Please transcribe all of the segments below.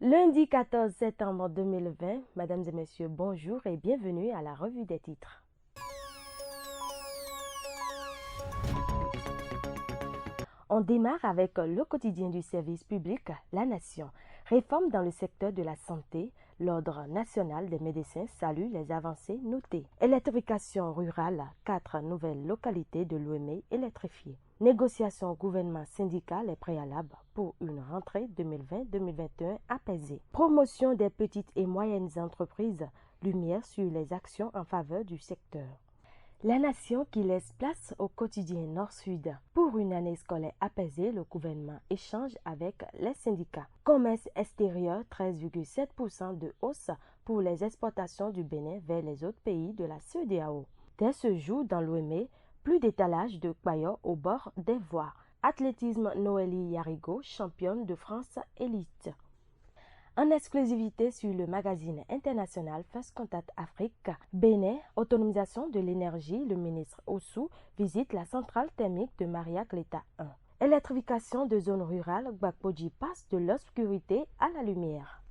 Lundi 14 septembre 2020, mesdames et messieurs, bonjour et bienvenue à la revue des titres. On démarre avec le quotidien du service public, La Nation. Réforme dans le secteur de la santé, l'Ordre national des médecins salue les avancées notées. Électrification rurale, 4 nouvelles localités de l'OME électrifiées. Négociations gouvernement-syndical et préalable pour une rentrée 2020-2021 apaisée. Promotion des petites et moyennes entreprises, lumière sur les actions en faveur du secteur. La Nation qui laisse place au quotidien Nord-Sud. Pour une année scolaire apaisée, le gouvernement échange avec les syndicats. Commerce extérieur, 13,7% de hausse pour les exportations du Bénin vers les autres pays de la CEDEAO. Dès ce jour, dans l'OME, plus d'étalage de paillots au bord des voies. Athlétisme, Noélie Yarigo, championne de France élite. En exclusivité sur le magazine international First Contact Afrique, Bénin, autonomisation de l'énergie, le ministre Oussou visite la centrale thermique de Maria-Cleta 1. Électrification de zones rurales, Gbagboji passe de l'obscurité à la lumière.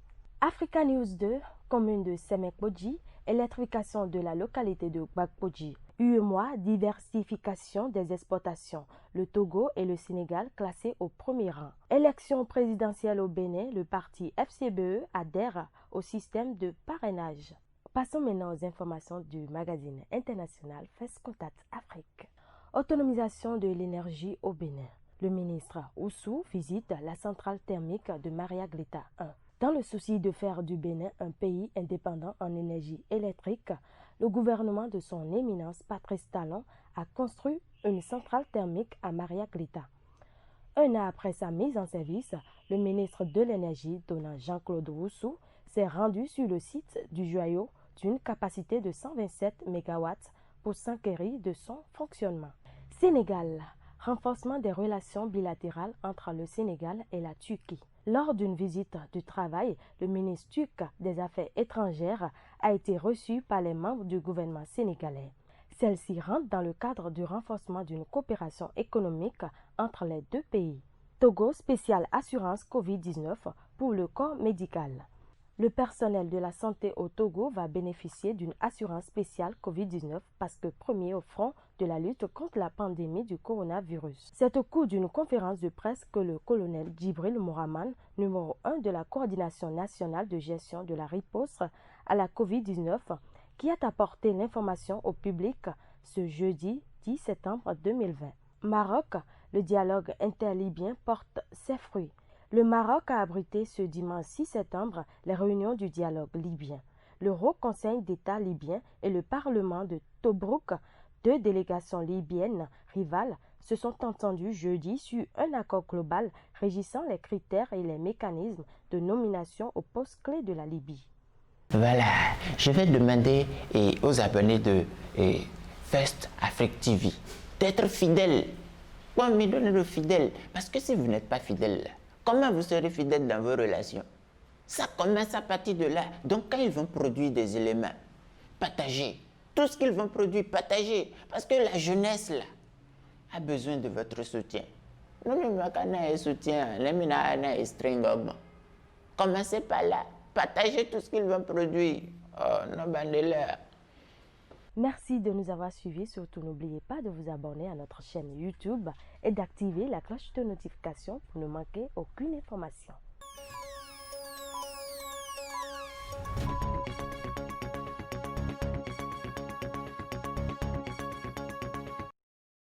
Africa News 2, commune de Semekboji, électrification de la localité de Gbagboji. UEMOA, diversification des exportations. Le Togo et le Sénégal classés au premier rang. Élection présidentielle au Bénin, le parti FCBE adhère au système de parrainage. Passons maintenant aux informations du magazine international First Contact Afrique. Autonomisation de l'énergie au Bénin. Le ministre Oussou visite la centrale thermique de Maria-Cleta 1. Dans le souci de faire du Bénin un pays indépendant en énergie électrique, le gouvernement de son éminence Patrice Talon a construit une centrale thermique à Maria-Cleta. Un an après sa mise en service, le ministre de l'Énergie, Dona Jean-Claude Oussou, s'est rendu sur le site du joyau d'une capacité de 127 MW pour s'enquérir de son fonctionnement. Sénégal. Renforcement des relations bilatérales entre le Sénégal et la Turquie. Lors d'une visite de travail, le ministre turc des Affaires étrangères a été reçu par les membres du gouvernement sénégalais. Celle-ci rentre dans le cadre du renforcement d'une coopération économique entre les deux pays. Togo, spéciale assurance Covid-19 pour le corps médical. Le personnel de la santé au Togo va bénéficier d'une assurance spéciale Covid-19 parce que premier au front de la lutte contre la pandémie du coronavirus. C'est au cours d'une conférence de presse que le colonel Djibril Mouraman, numéro 1 de la Coordination nationale de gestion de la riposte à la Covid-19, qui a apporté l'information au public ce jeudi 10 septembre 2020. Maroc, le dialogue interlibyen porte ses fruits. Le Maroc a abrité ce dimanche 6 septembre les réunions du dialogue libyen. Le Haut Conseil d'État libyen et le Parlement de Tobrouk, deux délégations libyennes rivales, se sont entendus jeudi sur un accord global régissant les critères et les mécanismes de nomination aux postes clés de la Libye. Voilà, je vais demander aux abonnés de First Afrique TV d'être fidèles. Bon, me donner le fidèle, parce que si vous n'êtes pas fidèle, comment vous serez fidèle dans vos relations? Ça commence à partir de là. Donc quand ils vont produire des éléments, partagez. Tout ce qu'ils vont produire, partagez. Parce que la jeunesse là a besoin de votre soutien. Commencez par là. Partagez tout ce qu'ils vont produire. Oh, non, bandez-leur. Merci de nous avoir suivis. Surtout, n'oubliez pas de vous abonner à notre chaîne YouTube et d'activer la cloche de notification pour ne manquer aucune information.